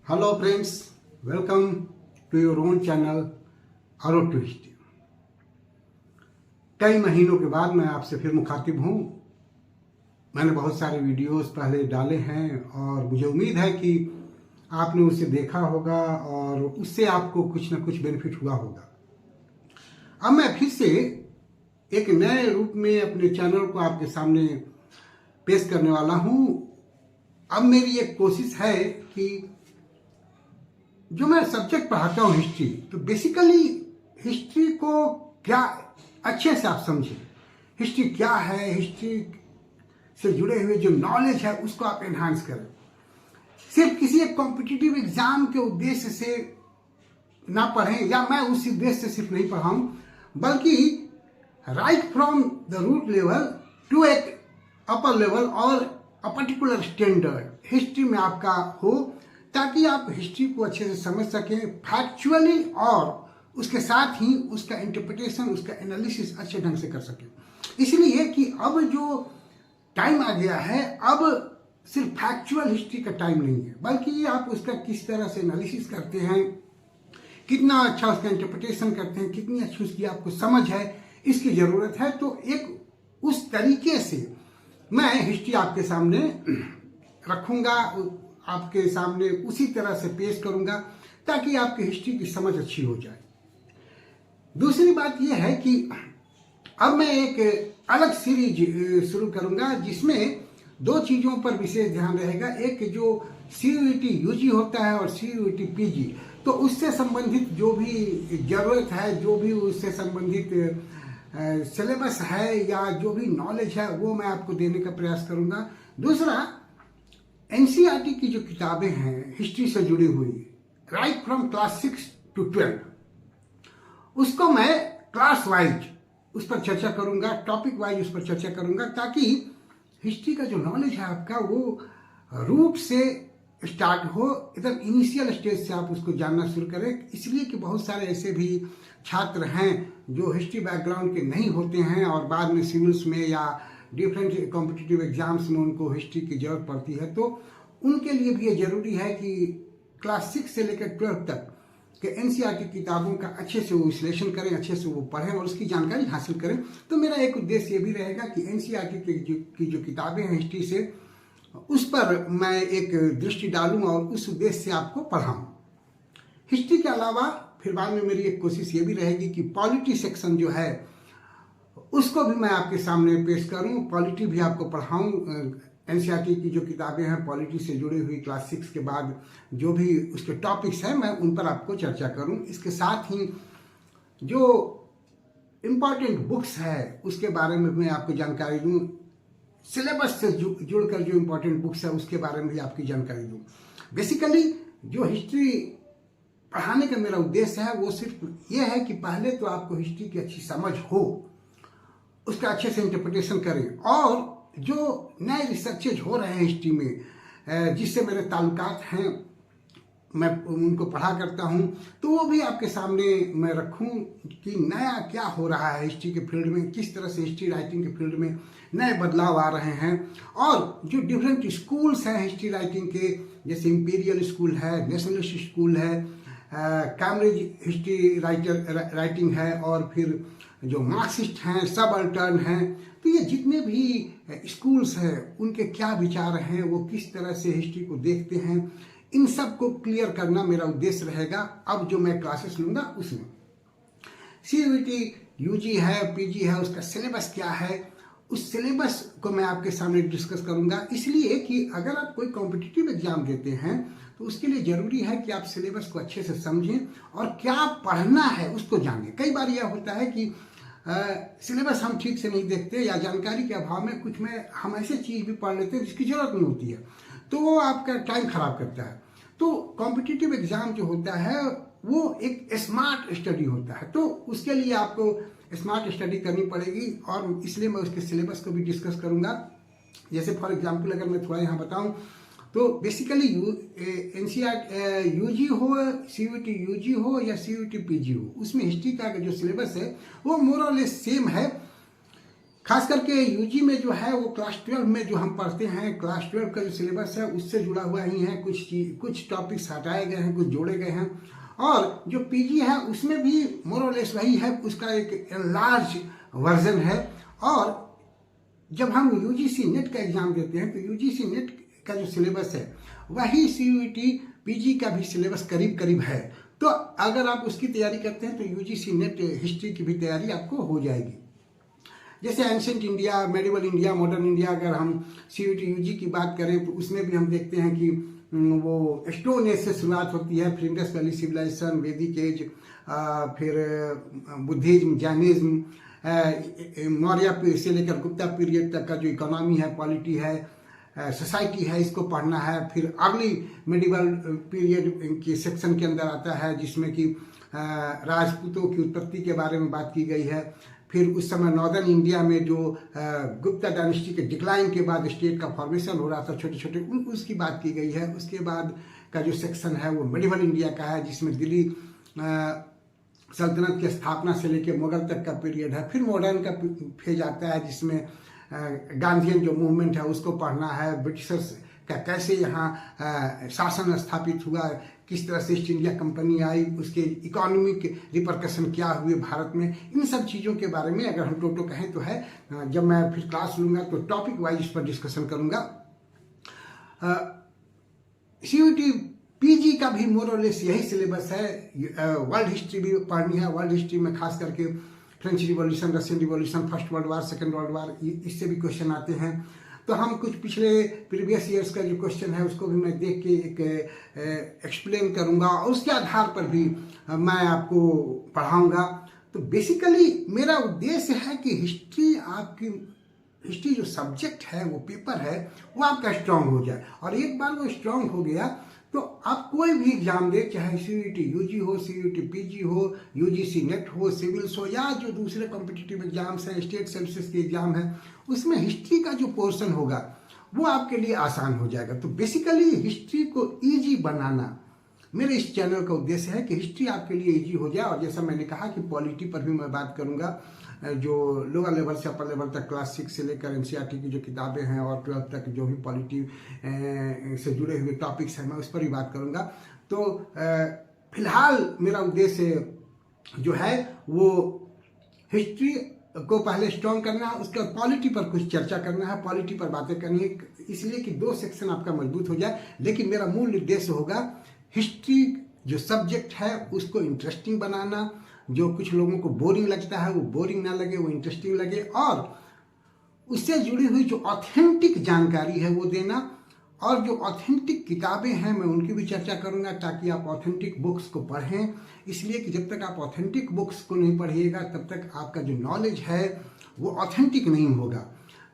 Hello friends, welcome to your own channel arrow to history. कई महीनों के बाद मैं आपसे फिर मुखातिब हूँ। मैंने बहुत सारे वीडियोस पहले डाले हैं और मुझे उम्मीद है कि आपने उसे देखा होगा और उससे आपको कुछ ना कुछ बेनिफिट हुआ होगा। अब मैं फिर से एक नए रूप में अपने चैनल को आपके सामने पेश करने वाला हूँ। अब मेरी एक कोशिश है कि जो मैं सब्जेक्ट पढ़ाता हूँ हिस्ट्री, तो बेसिकली हिस्ट्री को क्या अच्छे से आप समझें। हिस्ट्री क्या है, हिस्ट्री से जुड़े हुए जो नॉलेज है उसको आप एनहांस करें। सिर्फ किसी एक कॉम्पिटिटिव एग्जाम के उद्देश्य से ना पढ़ें, या मैं उस उद्देश्य से सिर्फ नहीं पढ़ाऊं, बल्कि right from the root level to एक अपर लेवल और अ पर्टिकुलर स्टैंडर्ड हिस्ट्री में आपका हो, ताकि आप हिस्ट्री को अच्छे से समझ सकें फैक्चुअली, और उसके साथ ही उसका इंटरप्रिटेशन, उसका एनालिसिस अच्छे ढंग से कर सकें। इसलिए कि अब जो टाइम आ गया है, अब सिर्फ फैक्चुअल हिस्ट्री का टाइम नहीं है, बल्कि आप उसका किस तरह से एनालिसिस करते हैं, कितना अच्छा उसका इंटरप्रिटेशन करते हैं, कितनी अच्छी उसकी आपको समझ है, इसकी ज़रूरत है। तो एक उस तरीके से मैं हिस्ट्री आपके सामने रखूँगा, आपके सामने उसी तरह से पेश करूँगा ताकि आपकी हिस्ट्री की समझ अच्छी हो जाए। दूसरी बात यह है कि अब मैं एक अलग सीरीज शुरू करूँगा जिसमें दो चीज़ों पर विशेष ध्यान रहेगा। एक जो CUET UG होता है और CUET PG, तो उससे संबंधित जो भी ज़रूरत है, जो भी उससे संबंधित सिलेबस है या जो भी नॉलेज है, वो मैं आपको देने का प्रयास करूँगा। दूसरा, NCERT की जो किताबें हैं हिस्ट्री से जुड़ी हुई, राइट फ्रॉम क्लास 6 to 12, उसको मैं क्लास वाइज उस पर चर्चा करूँगा, टॉपिक वाइज उस पर चर्चा करूँगा, ताकि हिस्ट्री का जो नॉलेज है आपका वो रूट से स्टार्ट हो, एकदम इनिशियल स्टेज से आप उसको जानना शुरू करें। इसलिए कि बहुत सारे ऐसे भी छात्र हैं जो हिस्ट्री बैकग्राउंड के नहीं होते हैं और बाद में सिविल्स में या डिफरेंट कॉम्पिटिटिव एग्जाम्स में उनको हिस्ट्री की जरूरत पड़ती है। तो उनके लिए भी ये जरूरी है कि क्लास 6 से लेकर 12 तक के NCERT किताबों का अच्छे से वो विश्लेषण करें, अच्छे से वो पढ़ें और उसकी जानकारी हासिल करें। तो मेरा एक उद्देश्य ये भी रहेगा कि NCERT की जो किताबें हैं हिस्ट्री से, उस पर मैं एक दृष्टि डालूं और उस उद्देश्य से आपको पढ़ाऊं। हिस्ट्री के अलावा फिर बाद में मेरी एक कोशिश ये भी रहेगी कि पॉलिटी सेक्शन जो है उसको भी मैं आपके सामने पेश करूं, पॉलिटी भी आपको पढ़ाऊं। NCERT की जो किताबें हैं पॉलिटी से जुड़ी हुई, क्लास 6 के बाद जो भी उसके टॉपिक्स हैं, मैं उन पर आपको चर्चा करूं। इसके साथ ही जो इम्पॉर्टेंट बुक्स है उसके बारे में मैं आपको जानकारी दूं, सिलेबस से जुड़कर जो इम्पोर्टेंट बुक्स है उसके बारे में भी आपकी जानकारी दूं। बेसिकली जो हिस्ट्री पढ़ाने का मेरा उद्देश्य है वो सिर्फ ये है कि पहले तो आपको हिस्ट्री की अच्छी समझ हो, उसका अच्छे से इंटरप्रिटेशन करें, और जो नए रिसर्चेज हो रहे हैं हिस्ट्री में जिससे मेरे ताल्लुकात हैं, मैं उनको पढ़ा करता हूं, तो वो भी आपके सामने मैं रखूं कि नया क्या हो रहा है हिस्ट्री के फील्ड में, किस तरह से हिस्ट्री राइटिंग के फील्ड में नए बदलाव आ रहे हैं। और जो डिफरेंट स्कूल्स हैं हिस्ट्री राइटिंग के, जैसे इंपीरियल स्कूल है, नेशनलिस्ट स्कूल है, कैम्ब्रिज हिस्ट्री राइटिंग है, और फिर जो मार्क्सिस्ट हैं, सबअल्टर्न हैं, तो ये जितने भी स्कूल्स हैं उनके क्या विचार हैं, वो किस तरह से हिस्ट्री को देखते हैं, इन सब को क्लियर करना मेरा उद्देश्य रहेगा। अब जो मैं क्लासेस लूँगा उसमें CUET UG है, PG है, उसका सिलेबस क्या है, उस सिलेबस को मैं आपके सामने डिस्कस करूँगा। इसलिए कि अगर आप कोई कॉम्पिटिटिव एग्जाम देते हैं तो उसके लिए ज़रूरी है कि आप सिलेबस को अच्छे से समझें और क्या पढ़ना है उसको जानें। कई बार यह होता है कि सिलेबस हम ठीक से नहीं देखते, या जानकारी के अभाव में कुछ में हम ऐसे चीज़ भी पढ़ लेते हैं जिसकी ज़रूरत नहीं होती है, तो वो आपका टाइम खराब करता है। तो कॉम्पिटिटिव एग्जाम जो होता है वो एक स्मार्ट स्टडी होता है, तो उसके लिए आपको स्मार्ट स्टडी करनी पड़ेगी, और इसलिए मैं उसके सिलेबस को भी डिस्कस करूंगा। जैसे फॉर एग्जांपल अगर मैं थोड़ा यहाँ बताऊं तो बेसिकली NCERT UG हो, CUET UG हो या CUET PG हो, उसमें हिस्ट्री का जो सिलेबस है वो मोर और लेस सेम है। खास करके यूजी में जो है वो क्लास 12 में जो हम पढ़ते हैं, क्लास 12 का जो सिलेबस है उससे जुड़ा हुआ ही है। कुछ टॉपिक्स हटाए गए हैं, कुछ जोड़े गए हैं। और जो पीजी है उसमें भी मोर और लेस वही है, उसका एक लार्ज वर्जन है। और जब हम यूजीसी नेट का एग्जाम देते हैं तो यूजीसी नेट का जो सिलेबस है वही सीयूईटी पीजी का भी सिलेबस करीब करीब है। तो अगर आप उसकी तैयारी करते हैं तो यूजीसी नेट हिस्ट्री की भी तैयारी आपको हो जाएगी। जैसे ancient India, medieval India, modern India, अगर हम सीयूईटी यूजी की बात करें तो उसमें भी हम देखते हैं कि वो स्टोन एज से शुरुआत होती है, फिर इंडस वैली सिविलाइजेशन, वैदिक एज, फिर बुद्धिज्म, जैनिज्म, मौर्य से लेकर गुप्ता पीरियड तक का जो इकोनॉमी है, पॉलिटी है, सोसाइटी है, इसको पढ़ना है। फिर अर्ली मेडिवल पीरियड के सेक्शन के अंदर आता है जिसमें कि राजपूतों की उत्पत्ति के बारे में बात की गई है। फिर उस समय नॉर्दर्न इंडिया में जो गुप्ता डायनेस्टी के डिक्लाइन के बाद स्टेट का फॉर्मेशन हो रहा था, छोटे छोटे, उसकी बात की गई है। उसके बाद का जो सेक्शन है वो मेडिवल इंडिया का है जिसमें दिल्ली सल्तनत की स्थापना से लेकर मुगल तक का पीरियड है। फिर मॉडर्न का फेज आता है जिसमें गांधीयन जो मूवमेंट है उसको पढ़ना है, ब्रिटिशर्स का कैसे यहाँ शासन स्थापित हुआ, किस तरह से ईस्ट इंडिया कंपनी आई, उसके इकोनॉमिक रिपरकशन क्या हुए भारत में, इन सब चीज़ों के बारे में अगर हम टोटो कहें तो है। जब मैं फिर क्लास लूँगा तो टॉपिक वाइज इस पर डिस्कशन करूँगा। सीयूईटी पीजी का भी मोर और लेस यही सिलेबस है। वर्ल्ड हिस्ट्री भी पढ़नी है। वर्ल्ड हिस्ट्री में खास करके French revolution, Russian revolution, first world war, second world war, इससे भी क्वेश्चन आते हैं। तो हम कुछ पिछले प्रीवियस ईयर्स का जो क्वेश्चन है उसको भी मैं देख के एक एक्सप्लेन करूंगा और उसके आधार पर भी मैं आपको पढ़ाऊंगा। तो बेसिकली मेरा उद्देश्य है कि हिस्ट्री जो सब्जेक्ट है, वो पेपर है, वो आपका स्ट्रांग हो जाए। और एक बार वो स्ट्रांग हो गया तो आप कोई भी एग्जाम दे, चाहे सीयूईटी यूजी हो, सीयूईटी पीजी हो, यूजीसी नेट हो, सिविल्स हो, या जो दूसरे कॉम्पिटिटिव एग्जाम्स हैं, स्टेट सर्विसेज के एग्जाम हैं, उसमें हिस्ट्री का जो पोर्शन होगा वो आपके लिए आसान हो जाएगा। तो बेसिकली हिस्ट्री को ईजी बनाना मेरे इस चैनल का उद्देश्य है कि हिस्ट्री आपके लिए ईजी हो जाए। और जैसा मैंने कहा कि पॉलिटी पर भी मैं बात करूंगा, जो लोअर लेवल से अपर लेवल तक क्लास 6 से लेकर एनसीईआरटी की जो किताबें हैं और 12 तक जो भी पॉलिटी से जुड़े हुए टॉपिक्स हैं, मैं उस पर भी बात करूंगा। तो फिलहाल मेरा उद्देश्य जो है वो हिस्ट्री को पहले स्ट्रॉन्ग करना है, उसके बाद पॉलिटी पर कुछ चर्चा करना है, पॉलिटी पर बातें करनी है, इसलिए कि 2 सेक्शन आपका मजबूत हो जाए। लेकिन मेरा मूल उद्देश्य होगा हिस्ट्री जो सब्जेक्ट है उसको इंटरेस्टिंग बनाना। जो कुछ लोगों को बोरिंग लगता है वो बोरिंग ना लगे, वो इंटरेस्टिंग लगे, और उससे जुड़ी हुई जो ऑथेंटिक जानकारी है वो देना। और जो ऑथेंटिक किताबें हैं मैं उनकी भी चर्चा करूंगा ताकि आप ऑथेंटिक बुक्स को पढ़ें। इसलिए कि जब तक आप ऑथेंटिक बुक्स को नहीं पढ़िएगा तब तक आपका जो नॉलेज है वो ऑथेंटिक नहीं होगा।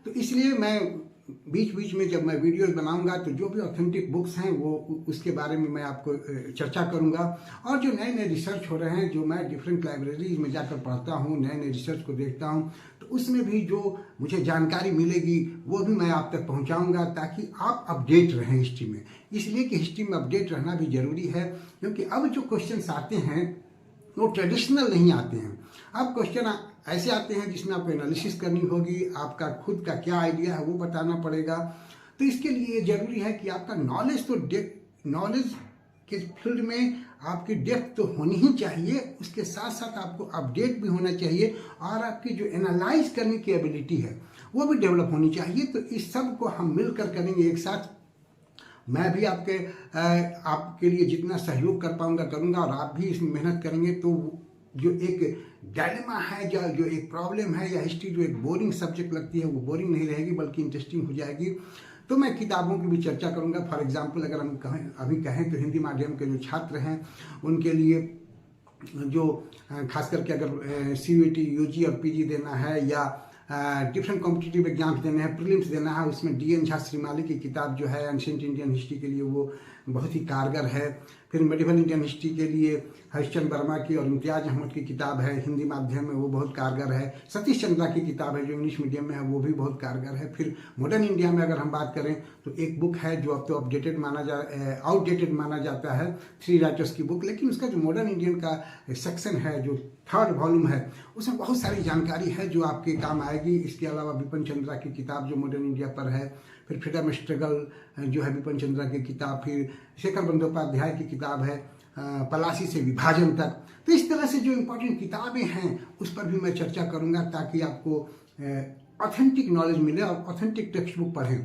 तो इसलिए मैं बीच बीच में जब मैं वीडियोस बनाऊंगा तो जो भी ऑथेंटिक बुक्स हैं वो उसके बारे में मैं आपको चर्चा करूंगा। और जो नए नए रिसर्च हो रहे हैं, जो मैं डिफरेंट लाइब्रेरीज में जाकर पढ़ता हूँ, नए नए रिसर्च को देखता हूँ, तो उसमें भी जो मुझे जानकारी मिलेगी वो भी मैं आप तक पहुँचाऊँगा ताकि आप अपडेट रहें हिस्ट्री में। इसलिए कि हिस्ट्री में अपडेट रहना भी जरूरी है, क्योंकि अब जो क्वेश्चन आते हैं वो ट्रेडिशनल नहीं आते हैं। अब क्वेश्चन ऐसे आते हैं जिसमें आपको एनालिसिस करनी होगी, आपका खुद का क्या आइडिया है वो बताना पड़ेगा। तो इसके लिए जरूरी है कि आपका नॉलेज के फील्ड में आपकी डेप्थ तो होनी ही चाहिए, उसके साथ साथ आपको अपडेट भी होना चाहिए और आपकी जो एनालाइज करने की एबिलिटी है वो भी डेवलप होनी चाहिए। तो इस सब को हम मिलकर करेंगे एक साथ। मैं भी आपके लिए जितना सहयोग कर पाऊंगा करूंगा और आप भी इसमें मेहनत करेंगे तो जो एक डायलेमा है, जो एक प्रॉब्लम है, या हिस्ट्री जो एक बोरिंग सब्जेक्ट लगती है वो बोरिंग नहीं रहेगी बल्कि इंटरेस्टिंग हो जाएगी। तो मैं किताबों की भी चर्चा करूंगा। फॉर एग्जांपल अगर हम कहें तो हिंदी माध्यम के जो छात्र हैं उनके लिए जो खास करके अगर सीयूईटी यूजी और पीजी देना है या डिफरेंट कॉम्पिटिटिव एग्जाम्स देने हैं, प्रीलिम्स देना है, उसमें DN झा श्रीमाली की किताब जो है एंशिएंट इंडियन हिस्ट्री के लिए वो बहुत ही कारगर है। फिर मेडिवल इंडियन हिस्ट्री के लिए हरिश्चंद्र वर्मा की और इम्तियाज अहमद की किताब है हिंदी माध्यम में, वो बहुत कारगर है। सतीश चंद्रा की किताब है जो इंग्लिश मीडियम में है, वो भी बहुत कारगर है। फिर मॉडर्न इंडिया में अगर हम बात करें तो एक बुक है जो अब तो आउटडेटेड माना जाता है, 3 राइटर्स की बुक, लेकिन उसका जो मॉडर्न इंडियन का सेक्शन है जो 3rd वॉल्यूम है उसमें बहुत सारी जानकारी है जो आपके काम आएगी। आएगी। इसके अलावा बिपिन चंद्रा की किताब जो मॉडर्न इंडिया पर है, फिर फ्रीडम स्ट्रगल जो है बिपिन चंद्रा की किताब, फिर शेखर बंदोपाध्याय की किताब है पलासी से विभाजन तक। तो इस तरह से जो इम्पोर्टेंट किताबें हैं उस पर भी मैं चर्चा करूँगा, ताकि आपको ऑथेंटिक नॉलेज मिले और ऑथेंटिक टेक्स्ट बुक पढ़ें।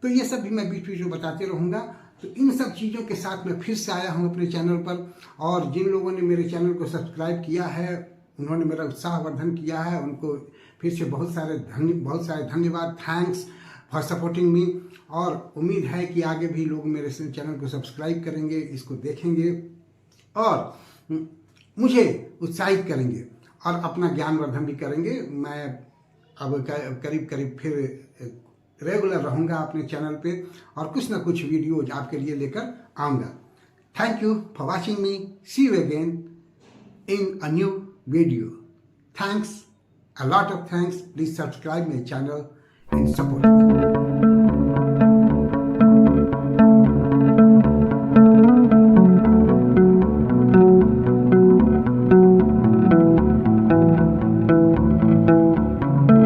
तो ये सब भी मैं बीच बीच में बताते रहूँगा। तो इन सब चीज़ों के साथ मैं फिर से आया हूँ अपने चैनल पर, और जिन लोगों ने मेरे चैनल को सब्सक्राइब किया है, उन्होंने मेरा उत्साहवर्धन किया है, उनको फिर से बहुत सारे धन्यवाद। Thanks for supporting me. और उम्मीद है कि आगे भी लोग मेरे चैनल को सब्सक्राइब करेंगे, इसको देखेंगे और मुझे उत्साहित करेंगे और अपना ज्ञानवर्धन भी करेंगे। मैं अब करीब फिर रेगुलर रहूँगा अपने चैनल पे और कुछ ना कुछ वीडियोज आपके लिए लेकर आऊँगा। Thank you for watching me. See you again in a new video. Thanks, a lot of thanks. Please subscribe my channel and support me.